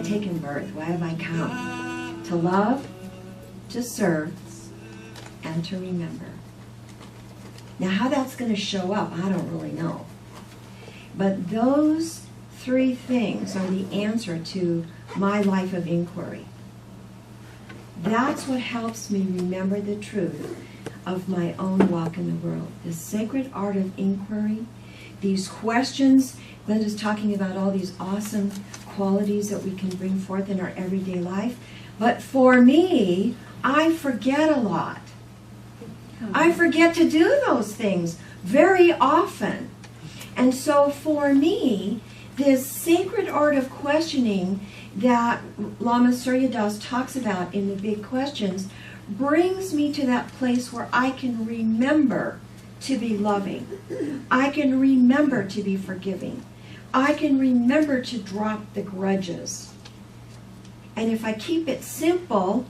I taken birth? Why have I come? To love, to serve, and to remember. Now, how that's going to show up, I don't really know. But those three things are the answer to my life of inquiry. That's what helps me remember the truth of my own walk in the world. The sacred art of inquiry, these questions. Glenda's talking about all these awesome qualities that we can bring forth in our everyday life. But for me, I forget a lot. I forget to do those things very often. And so for me, this sacred art of questioning that Lama Surya Das talks about in the Big Questions brings me to that place where I can remember to be loving. I can remember to be forgiving. I can remember to drop the grudges. And if I keep it simple,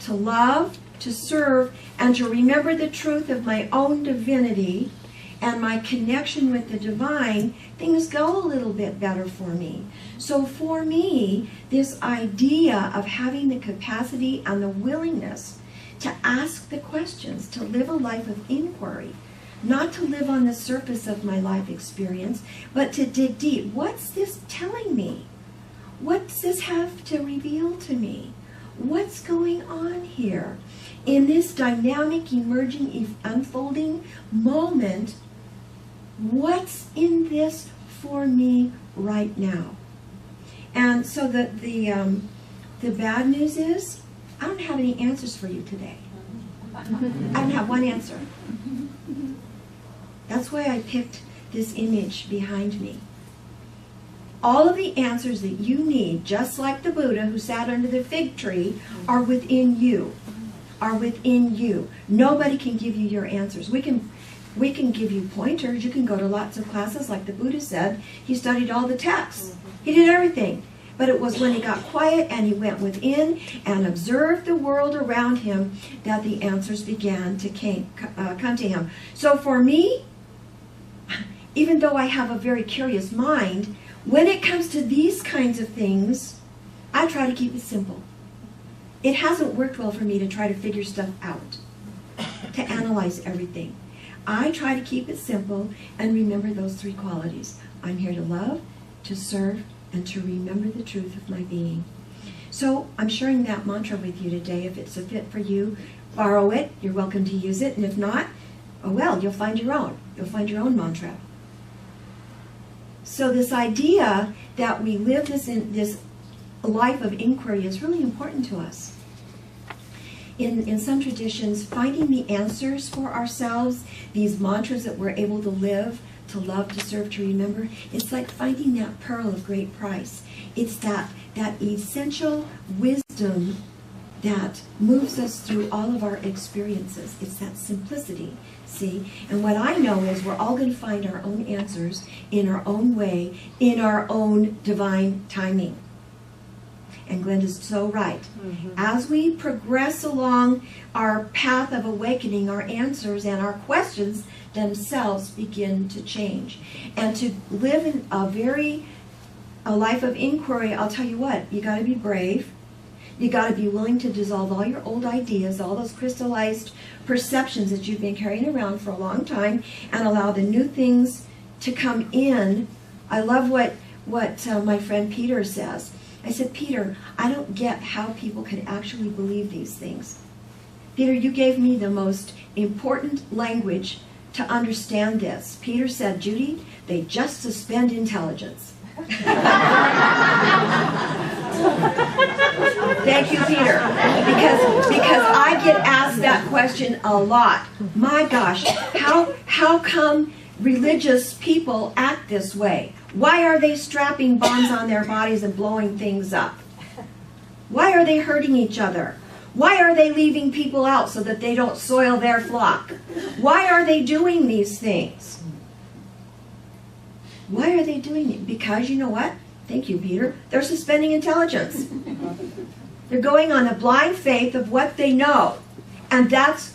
to love, to serve, and to remember the truth of my own divinity and my connection with the divine, things go a little bit better for me. So for me, this idea of having the capacity and the willingness to ask the questions, to live a life of inquiry, not to live on the surface of my life experience, but to dig deep. What's this telling me? What does this have to reveal to me? What's going on here? In this dynamic, emerging, unfolding moment, what's in this for me right now? And so the bad news is, I don't have any answers for you today. I don't have one answer. That's why I picked this image behind me. All of the answers that you need, just like the Buddha who sat under the fig tree, are within you. Are within you. Nobody can give you your answers. We can give you pointers. You can go to lots of classes, like the Buddha said. He studied all the texts. He did everything. But it was when he got quiet and he went within and observed the world around him that the answers began to come to him. So for me, even though I have a very curious mind, when it comes to these kinds of things, I try to keep it simple. It hasn't worked well for me to try to figure stuff out, to analyze everything. I try to keep it simple and remember those three qualities. I'm here to love, to serve, and to remember the truth of my being. So I'm sharing that mantra with you today. If it's a fit for you, borrow it. You're welcome to use it. And if not, oh well, you'll find your own. You'll find your own mantra. So this idea that we live this life of inquiry is really important to us. In some traditions, finding the answers for ourselves, these mantras that we're able to live, to love, to serve, to remember, it's like finding that pearl of great price. It's that essential wisdom that moves us through all of our experiences. It's that simplicity, see? And what I know is we're all going to find our own answers in our own way, in our own divine timing. And Glenda's so right. As we progress along our path of awakening, our answers and our questions themselves begin to change. And to live in a life of inquiry, I'll tell you what, you got to be brave. You got to be willing to dissolve all your old ideas, all those crystallized perceptions that you've been carrying around for a long time, and allow the new things to come in. I love what my friend Peter says. I said, Peter, I don't get how people can actually believe these things. Peter, you gave me the most important language to understand this. Peter said, Judy, they just suspend intelligence. Thank you, Peter, because I get asked that question a lot. My gosh, how come religious people act this way? Why are they strapping bombs on their bodies and blowing things up? Why are they hurting each other? Why are they leaving people out so that they don't soil their flock? Why are they doing these things? Why are they doing it? Because you know what? Thank you, Peter. They're suspending intelligence. They're going on a blind faith of what they know. And that's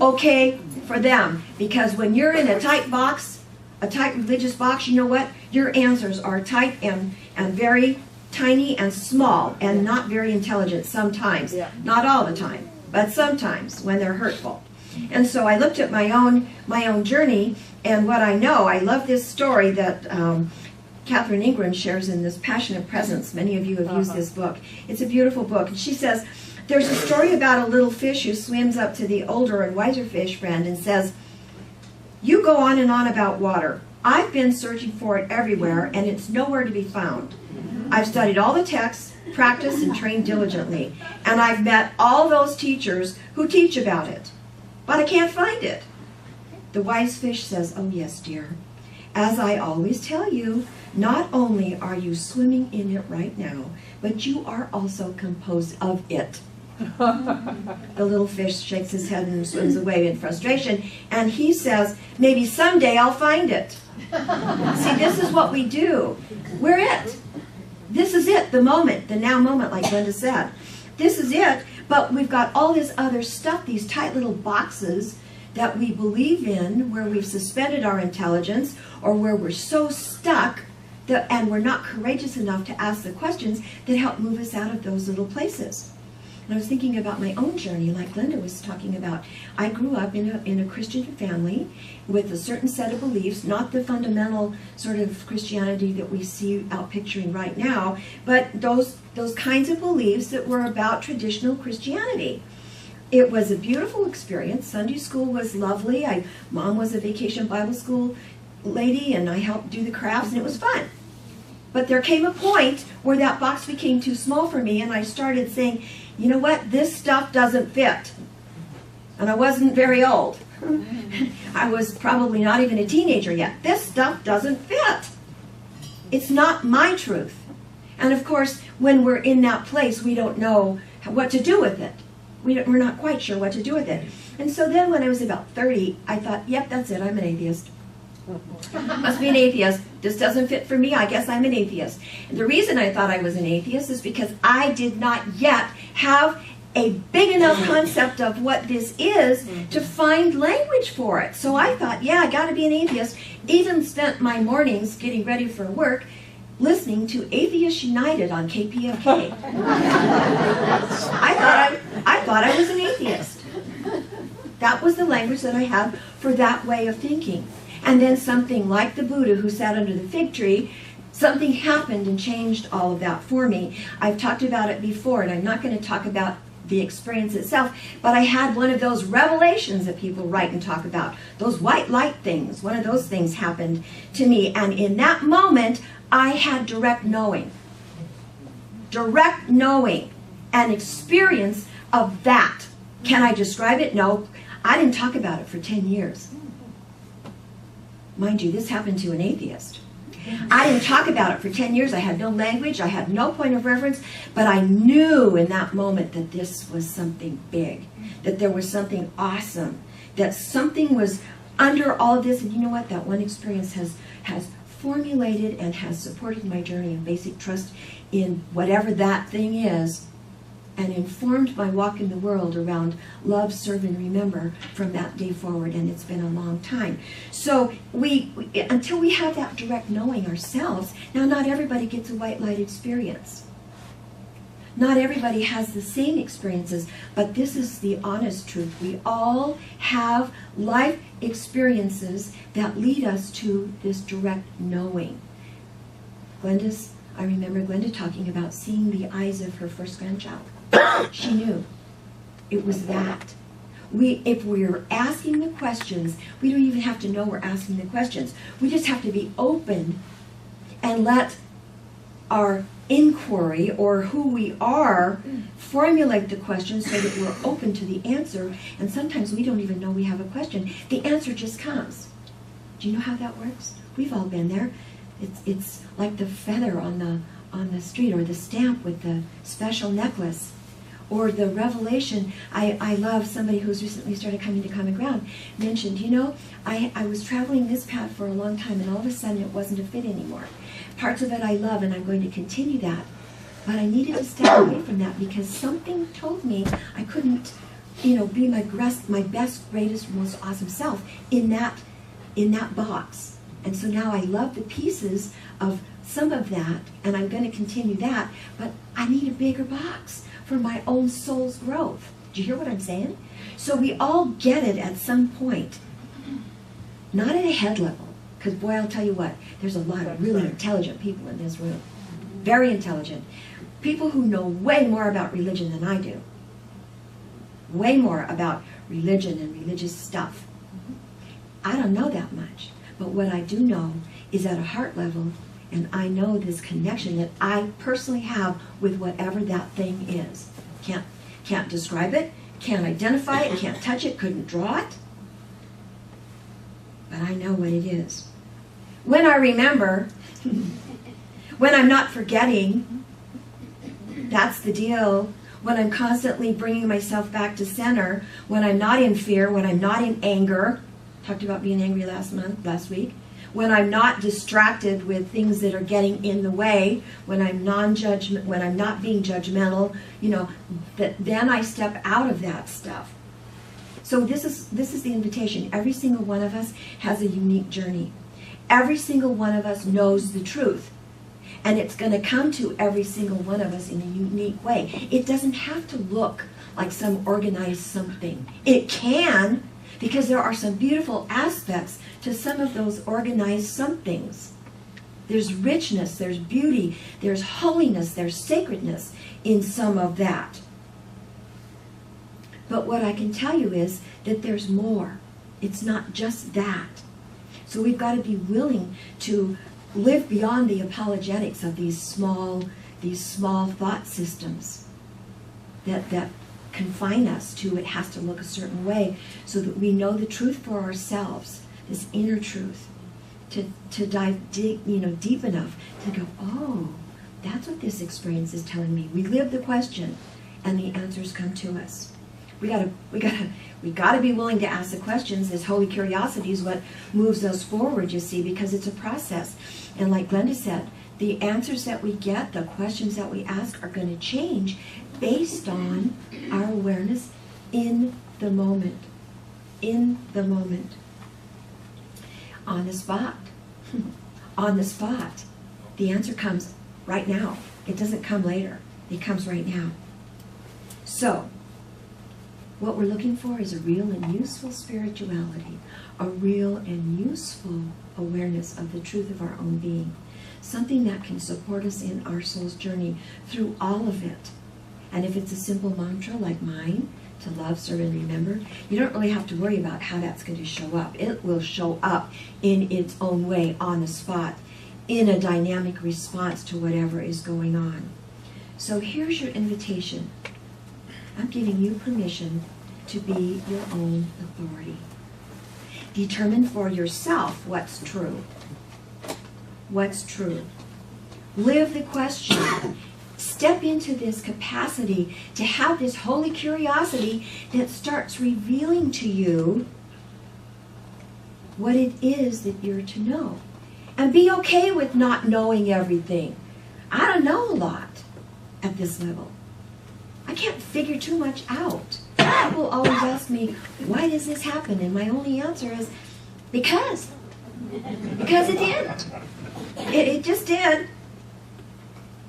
okay for them. Because when you're in a tight box, a tight religious box, you know what? Your answers are tight and very tiny and small and not very intelligent sometimes. Yeah. Not all the time, but sometimes when they're hurtful. And so I looked at my own journey and what I know. I love this story that Catherine Ingram shares in this Passionate Presence. Many of you have used this book. It's a beautiful book. And she says, there's a story about a little fish who swims up to the older and wiser fish friend and says, you go on and on about water. I've been searching for it everywhere, and it's nowhere to be found. I've studied all the texts, practiced, and trained diligently. And I've met all those teachers who teach about it. But I can't find it. The wise fish says, oh yes, dear. As I always tell you, not only are you swimming in it right now, but you are also composed of it. The little fish shakes his head and swims away in frustration, and he says, maybe someday I'll find it. See, this is what we do. We're it. This is it, the moment, the now moment, like Glenda said. This is it, but we've got all this other stuff, these tight little boxes that we believe in, where we've suspended our intelligence, or where we're so stuck that, and we're not courageous enough to ask the questions that help move us out of those little places. And I was thinking about my own journey, like Glenda was talking about. I grew up in a Christian family with a certain set of beliefs, not the fundamental sort of Christianity that we see out picturing right now, but those kinds of beliefs that were about traditional Christianity. It was a beautiful experience. Sunday school was lovely. Mom was a vacation Bible school lady, and I helped do the crafts, and it was fun. But there came a point where that box became too small for me, and I started saying, you know what, this stuff doesn't fit. And I wasn't very old. I was probably not even a teenager yet. This stuff doesn't fit. It's not my truth. And of course, when we're in that place, we don't know what to do with it. We're not quite sure what to do with it. And so then when I was about 30, I thought, yep, that's it, I'm an atheist. Must be an atheist. This doesn't fit for me. I guess I'm an atheist. And the reason I thought I was an atheist is because I did not yet have a big enough concept of what this is to find language for it. So I thought, yeah, I got to be an atheist. Even spent my mornings getting ready for work listening to Atheist United on KPFK. I thought I was an atheist. That was the language that I had for that way of thinking. And then something like the Buddha who sat under the fig tree, something happened and changed all of that for me. I've talked about it before, and I'm not going to talk about the experience itself, but I had one of those revelations that people write and talk about, those white light things. One of those things happened to me, and in that moment, I had direct knowing, an experience of that. Can I describe it? No. I didn't talk about it for 10 years. Mind you, this happened to an atheist. I didn't talk about it for 10 years. I had no language. I had no point of reference. But I knew in that moment that this was something big, that there was something awesome, that something was under all of this. And you know what? That one experience has formulated and has supported my journey of basic trust in whatever that thing is, and informed my walk in the world around love, serve, and remember from that day forward, and it's been a long time. So until we have that direct knowing ourselves, now not everybody gets a white light experience. Not everybody has the same experiences, but this is the honest truth. We all have life experiences that lead us to this direct knowing. I remember Glenda talking about seeing the eyes of her first grandchild. She knew. It was that. If we're asking the questions, we don't even have to know we're asking the questions. We just have to be open and let our inquiry, or who we are, formulate the question so that we're open to the answer. And sometimes we don't even know we have a question. The answer just comes. Do you know how that works? We've all been there. It's like the feather on the street, or the stamp with the special necklace, or the revelation. I love somebody who's recently started coming to Common Ground mentioned, you know, I was traveling this path for a long time, and all of a sudden it wasn't a fit anymore. Parts of it I love, and I'm going to continue that. But I needed to step away from that because something told me I couldn't, you know, be my best, greatest, most awesome self in that box. And so now I love the pieces of some of that, and I'm going to continue that, but I need a bigger box for my own soul's growth. Do you hear what I'm saying? So we all get it at some point. Not at a head level, because boy, I'll tell you what, there's a lot of really intelligent people in this room. Very intelligent. People who know way more about religion than I do. Way more about religion and religious stuff. I don't know that much, but what I do know is at a heart level, and I know this connection that I personally have with whatever that thing is. Can't describe it, can't identify it, can't touch it, couldn't draw it, but I know what it is. When I remember, when I'm not forgetting, that's the deal. When I'm constantly bringing myself back to center, when I'm not in fear, when I'm not in anger, talked about being angry last week, when I'm not distracted with things that are getting in the way, when I'm non-judgment, when I'm not being judgmental, then I step out of that stuff. So this is the invitation. Every single one of us has a unique journey. Every single one of us knows the truth. And it's going to come to every single one of us in a unique way. It doesn't have to look like some organized something. It can, because there are some beautiful aspects to some of those organized somethings. There's richness, there's beauty, there's holiness, there's sacredness in some of that. But what I can tell you is that there's more. It's not just that. So we've got to be willing to live beyond the apologetics of these small thought systems that confine us to it has to look a certain way, so that we know the truth for ourselves, this inner truth, to dive deep enough to go, oh, that's what this experience is telling me. We live the question, and the answers come to us. We gotta be willing to ask the questions. This holy curiosity is what moves us forward, you see, because it's a process. And like Glenda said, the answers that we get, the questions that we ask, are going to change based on our awareness in the moment. In the moment. On the spot. On the spot. The answer comes right now. It doesn't come later. It comes right now. So, what we're looking for is a real and useful spirituality, a real and useful awareness of the truth of our own being, something that can support us in our soul's journey through all of it. And if it's a simple mantra like mine, to love, serve, and remember, you don't really have to worry about how that's going to show up. It will show up in its own way, on the spot, in a dynamic response to whatever is going on. So here's your invitation. I'm giving you permission to be your own authority. Determine for yourself what's true. What's true. Live the question. Step into this capacity to have this holy curiosity that starts revealing to you what it is that you're to know. And be okay with not knowing everything. I don't know a lot at this level. I can't figure too much out. People always ask me, why does this happen? And my only answer is, because. Because it did. It just did.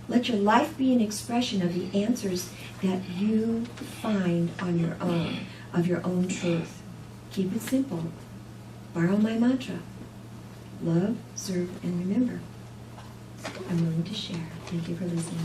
Let your life be an expression of the answers that you find on your own, of your own truth. Keep it simple. Borrow my mantra. Love, serve, and remember. I'm willing to share. Thank you for listening.